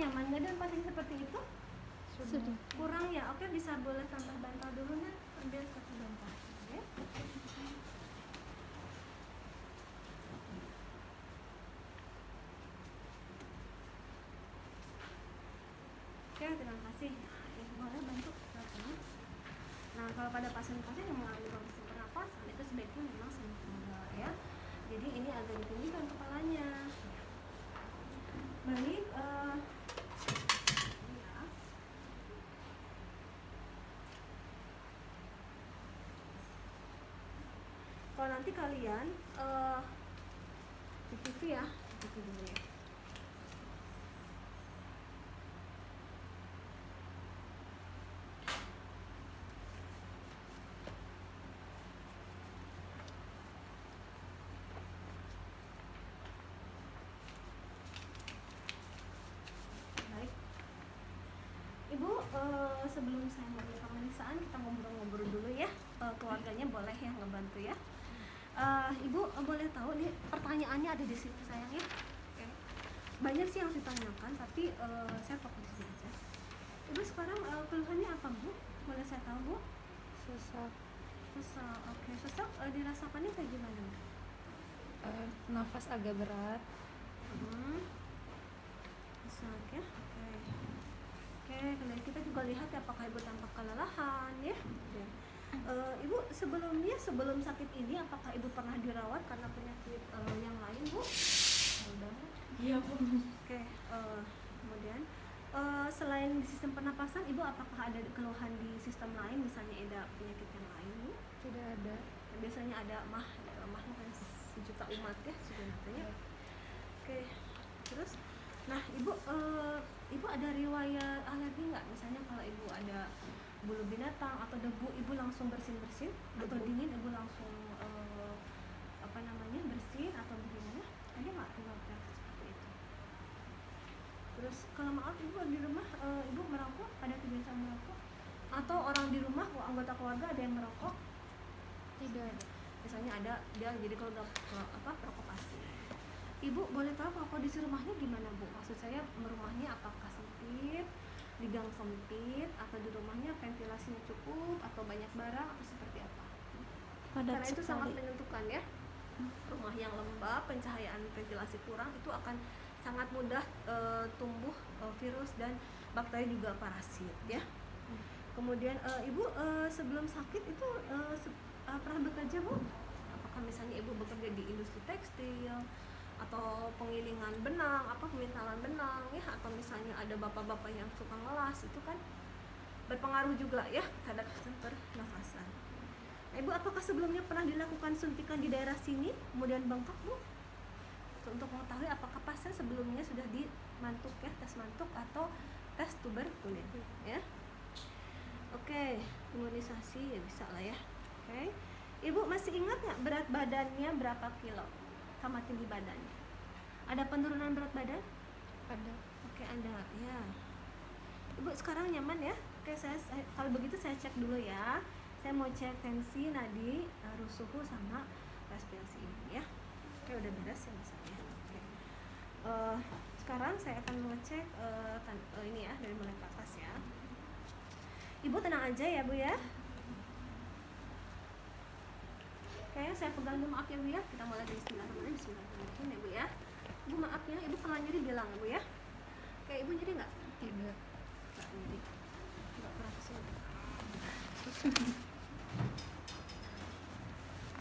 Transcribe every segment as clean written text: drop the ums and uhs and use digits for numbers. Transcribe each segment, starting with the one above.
nyaman nggak dengan posisi seperti itu? Sudah. Kurang ya? Oke, bisa boleh tambah bantal dulu nih, ambil satu bantal. Oke. Oke, terima kasih. Oke, boleh bantu belakangnya. Nah, kalau pada pasien-pasien yang mengalami gangguan pernapasan itu sebaiknya memang semi ya. Jadi ini agak ditinggikan kepalanya. Baik, ya. Kalau nanti kalian di TV ya, di TV dulu ya. Baik, Ibu, sebelum saya mulai pemeriksaan kita ngobrol-ngobrol dulu ya. Keluarganya boleh ya ngebantu ya. Ibu boleh tahu nih pertanyaannya ada di sini sayang ya. Oke. Banyak sih yang ditanyakan tapi saya fokus di sini aja. Ibu sekarang keluhannya apa Bu? Boleh saya tahu Bu? Sesak. Sesak. Oke, sesak dirasakannya kayak gimana? Nafas agak berat. Sesak ya. Oke. Oke, kemudian kita juga lihat ya apakah Ibu tampak kelelahan ya. Oke. Ibu sebelum sakit ini apakah Ibu pernah dirawat karena penyakit yang lain Bu? Iya Bu. Oke, kemudian selain di sistem pernapasan, Ibu apakah ada keluhan di sistem lain, misalnya ada penyakit yang lain Bu? Tidak ada. Biasanya ada mah kan sejuta umat ya sebenarnya. Oke, terus, nah Ibu ada riwayat alergi nggak? Misalnya kalau Ibu ada bulu binatang atau debu, Ibu langsung bersin atau dingin Ibu langsung bersin atau bagaimana? Ada nggak riwayat seperti itu? Terus kalau maaf Ibu di rumah Ibu merokok, ada kebiasaan merokok? Atau orang di rumah anggota keluarga ada yang merokok? Tidak. Misalnya ada dia jadi kalau perokok pasif. Ibu boleh tahu kalau kondisi rumahnya gimana Bu? Maksud saya rumahnya apakah sempit, di gang sempit, atau di rumahnya ventilasinya cukup, atau banyak barang, atau seperti apa? Padat Karena itu sekali. sangat menentukan ya. Rumah yang lembab, pencahayaan ventilasi kurang itu akan sangat mudah tumbuh virus dan bakteri juga parasit ya. Kemudian Ibu sebelum sakit itu pernah bekerja Bu? Apakah misalnya Ibu bekerja di industri tekstil atau pengilingan benang, pemintalan benang ya, atau misalnya ada bapak-bapak yang suka ngelas, itu kan berpengaruh juga ya terhadap sistem pernafasan. Ibu apakah sebelumnya pernah dilakukan suntikan di daerah sini kemudian bengkak Bu? Untuk mengetahui apakah pasien sebelumnya sudah dimantuk ya, tes mantuk atau tes tuberkulin ya. Oke, imunisasi ya bisa lah ya. Oke. Ibu masih ingat nggak berat badannya berapa kilo sama tinggi badannya? Ada penurunan berat badan? Ada. Oke, ada ya. Ibu sekarang nyaman ya? Oke, kalau begitu saya cek dulu ya. Saya mau cek tensi, nadi, suhu sama respirasi Ibu ya. Oke, udah beres ya misalnya. Oke. Sekarang saya akan mengecek ini ya dari mulai ke atas ya. Ibu tenang aja ya Bu ya. Oke, saya pegang dulu, maaf ya Bu ya. Kita mulai dari Bismillahirrahmanirrahim ya Bu ya. Ibu maaf ya, Ibu pernah nyeri bilang ya Bu ya. Oke, Ibu nyeri nggak? Tidak. Nggak nyeri. Nggak pernah kesini.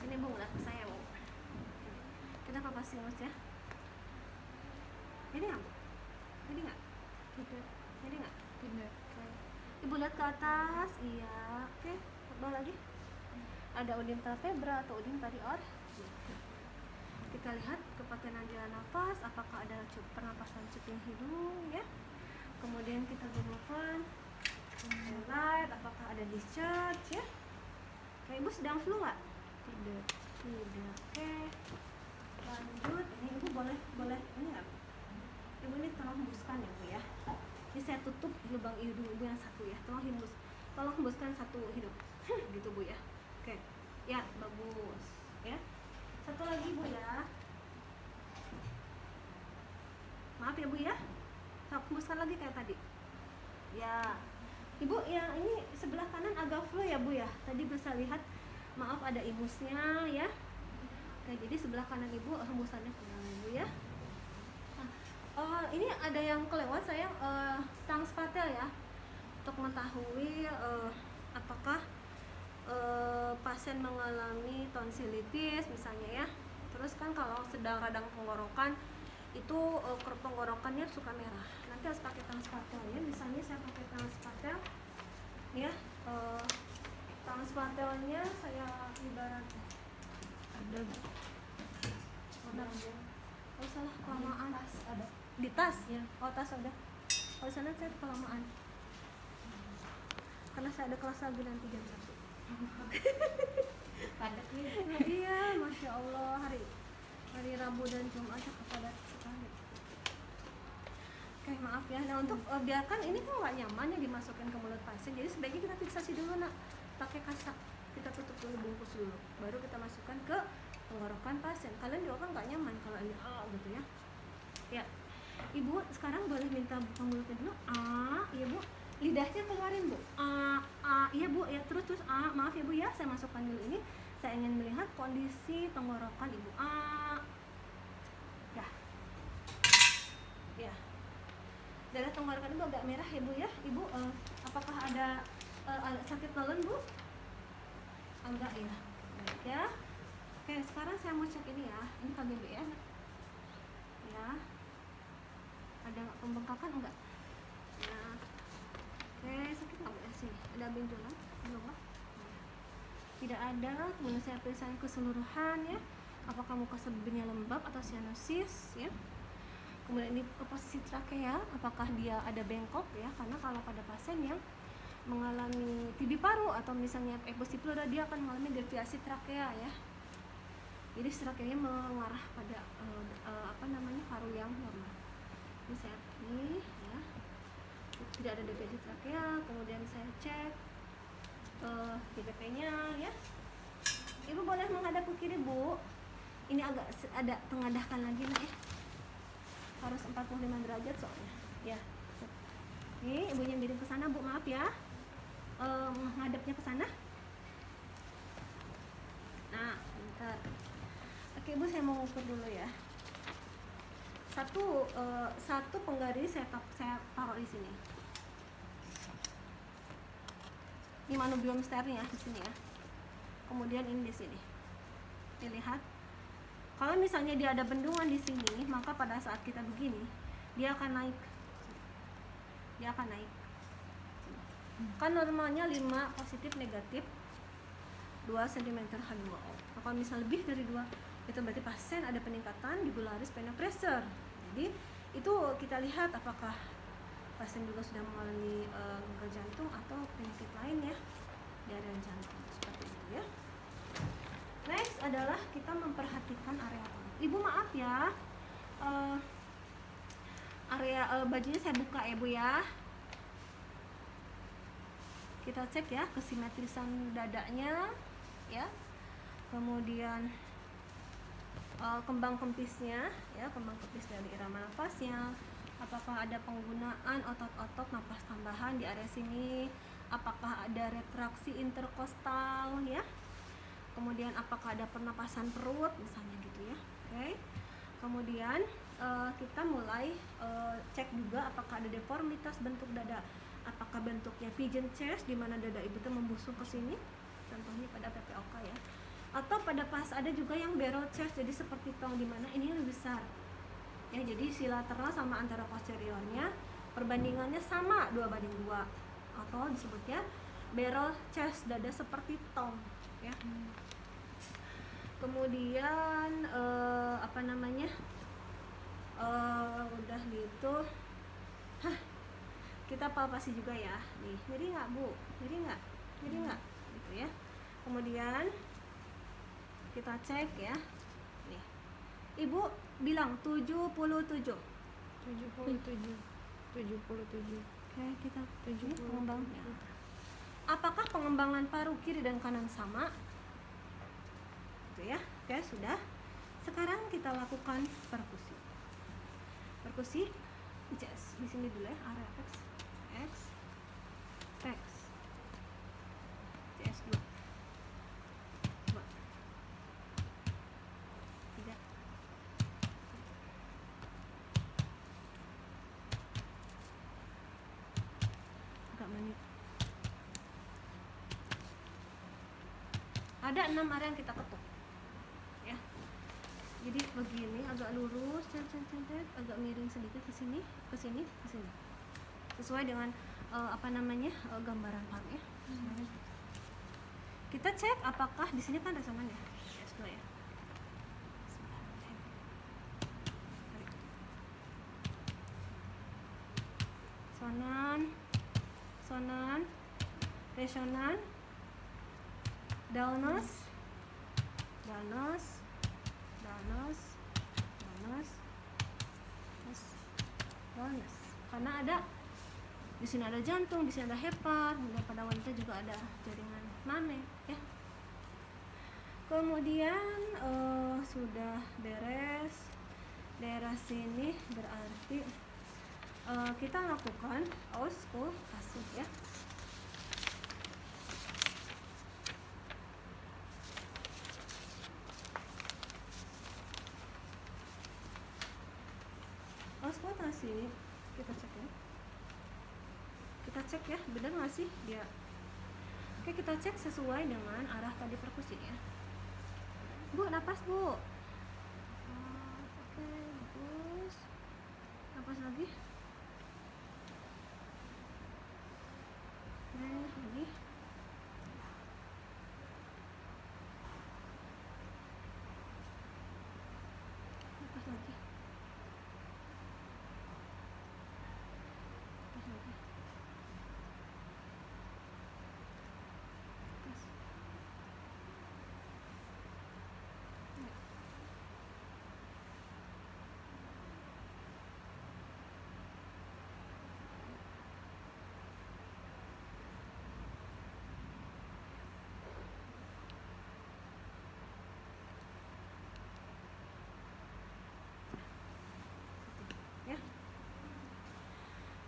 Sini Bu, ngeliat ke saya Bu. Kita papas sinus ya. Ini nggak Bu? Ini nggak? Tidak. Ini nggak? Tidak. Oke. Ibu lihat ke atas, iya. Oke, bawah lagi. Ada udin vertebra atau udin parior. Kita lihat kepatenan jalan nafas, apakah ada pernapasan cuping hidung ya. Kemudian kita gunakan light, apakah ada discharge ya. Oke, Ibu sedang flu nggak? Tidak. Tidak. Oke, lanjut. Ini Ibu boleh ini nggak? Ibu ini tolong hembuskan ya Bu ya. Ini saya tutup lubang hidung Ibu yang satu ya. Tolong hembuskan satu hidung. Gitu Bu ya. Oke, ya bagus ya. Satu lagi Bu ya. Maaf ya Bu ya. hembuskan lagi kayak tadi. Ya, Ibu yang ini sebelah kanan agak flow ya Bu ya. Tadi bisa lihat, maaf ada imusnya ya. Oke, jadi sebelah kanan Ibu hembusannya kurang Ibu ya. Nah, ini ada yang kelewat saya tang spatel ya, untuk mengetahui apakah pasien mengalami tonsilitis misalnya ya. Terus kan kalau sedang radang tenggorokan itu kerut tenggorokannya suka merah. Nanti harus pakai tang spatel ya. Misalnya saya pakai tang spatel ya. Tang spatelnya saya ibarat Ada nggak? oh salah kelamaan Ada. di tas Ya. oh tas ada. Kalau sana saya kelamaan karena saya ada kelas lagi nanti jam 1. Padat nih. Iya, masya Allah, hari Rabu dan Jumat padat sekali. Oke, maaf ya. Nah, untuk biarkan ini kan nggak nyaman ya dimasukin ke mulut pasien, jadi sebaiknya kita fiksasi dulu nak, pakai kasak. Kita tutup dulu, bungkus dulu, baru kita masukkan ke tenggorokan pasien. Kalian juga kan nggak nyaman kalau ini gitu ya. Ya, Ibu sekarang boleh minta buka mulutnya dulu. Iya Bu. Lidahnya keluarin Bu. Iya Bu. Ya terus maaf ya Bu ya, saya masukkan dulu ini. Saya ingin melihat kondisi tenggorokan Ibu. Ya. Ya. Darah tenggorokan Ibu agak merah ya Bu ya. Ibu apakah ada sakit telan Bu? Enggak ya. Baik ya. Oke, sekarang saya mau cek ini ya. Ini KGB ya. Ya. Ada nggak pembengkakan enggak? Nah, oke, sakit nggak Bu? Sini, ada benjolan? Belum Pak? Tidak ada. Kemudian saya periksa keseluruhan ya. Apakah muka sebelumnya lembab atau sianosis ya? Kemudian ini posisi trakea, apakah dia ada bengkok ya? Karena kalau pada pasien yang mengalami TB paru atau misalnya ekbosi pleura, dia akan mengalami deviasi trakea ya. Jadi trakeanya mengarah pada paru yang normal. Ini saya ini ya, tidak ada deviasi trakea. Kemudian saya cek DPP-nya ya. Ibu boleh menghadap ke kiri Bu. Ini agak ada tengadahkan lagi nak ya. Harus 45 derajat soalnya ya. Ini ibunya miring ke sana Bu, maaf ya. Menghadapnya ke sana. Nah, bentar. Oke Bu, saya mau ukur dulu ya. Satu penggaris saya taruh di sini. Ini manubrium sternya di sini ya. Kemudian ini di sini. Dilihat. Kalau misalnya dia ada bendungan di sini, maka pada saat kita begini, dia akan naik. Dia akan naik. Kan normalnya 5 positif negatif 2 cm H2O. Kalau misal lebih dari 2, itu berarti pasien ada peningkatan gularis vena pressure. Jadi itu kita lihat apakah pasien juga sudah mengalami gagal jantung atau penyakit lain ya di area jantung, seperti itu ya. Next adalah kita memperhatikan area Ibu, maaf ya, area bajunya saya buka ya Bu ya. Kita cek ya kesimetrisan dadanya ya, kemudian kembang kempisnya ya, kembang kempis dari irama nafasnya, apakah ada penggunaan otot-otot napas tambahan di area sini, apakah ada retraksi interkostal ya, kemudian apakah ada pernapasan perut misalnya gitu ya. Oke. Kemudian kita mulai cek juga apakah ada deformitas bentuk dada, apakah bentuknya pigeon chest di mana dada ibu itu membusung ke sini, contohnya pada PPOK ya, atau pada pas ada juga yang barrel chest, jadi seperti tong di mana ini lebih besar ya, jadi si lateral sama antara posteriornya perbandingannya sama 2:2 atau disebutnya barrel chest, dada seperti tong ya. Kemudian udah gitu kita palpasi juga ya, nih nyeri nggak Bu, nyeri nggak gitu ya. Kemudian kita cek ya, nih Ibu bilang 77. 77. Oke, kita 77. pengembangnya. Apakah pengembangan paru kiri dan kanan sama? Gitu ya. Oke, sudah. Sekarang kita lakukan perkusi. ICS di sini dulu ya, area X text ICS 2 2 3 agak menit. Ada 6 area yang kita ketuk ya. Jadi begini, agak lurus, agak miring sedikit ke sini, ke sini, ke sini. Sesuai dengan gambaran PAM ya. Kita cek apakah di sini kan resonan ya, S2 ya. Sonan, resonan, downers, karena ada di sini ada jantung, di sini ada hepar, dan pada wanita juga ada jaringan mame ya. Kemudian sudah beres daerah sini, berarti kita lakukan auskultasi ya. Auskultasi kita cek ya, benar nggak sih dia. Oke, kita cek sesuai dengan arah tadi perkusi ya. Bu, napas bu. Oke, bagus. Napas lagi. Lagi. Napas lagi. Ya.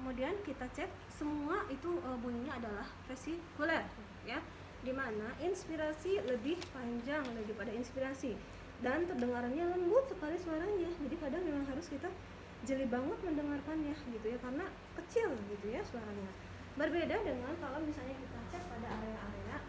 Kemudian kita cek semua itu bunyinya adalah vesikuler ya, dimana inspirasi lebih panjang daripada inspirasi dan terdengarannya lembut sekali suaranya. Jadi kadang memang harus kita jeli banget mendengarkannya gitu ya, karena kecil gitu ya suaranya. Berbeda dengan kalau misalnya kita cek pada area-area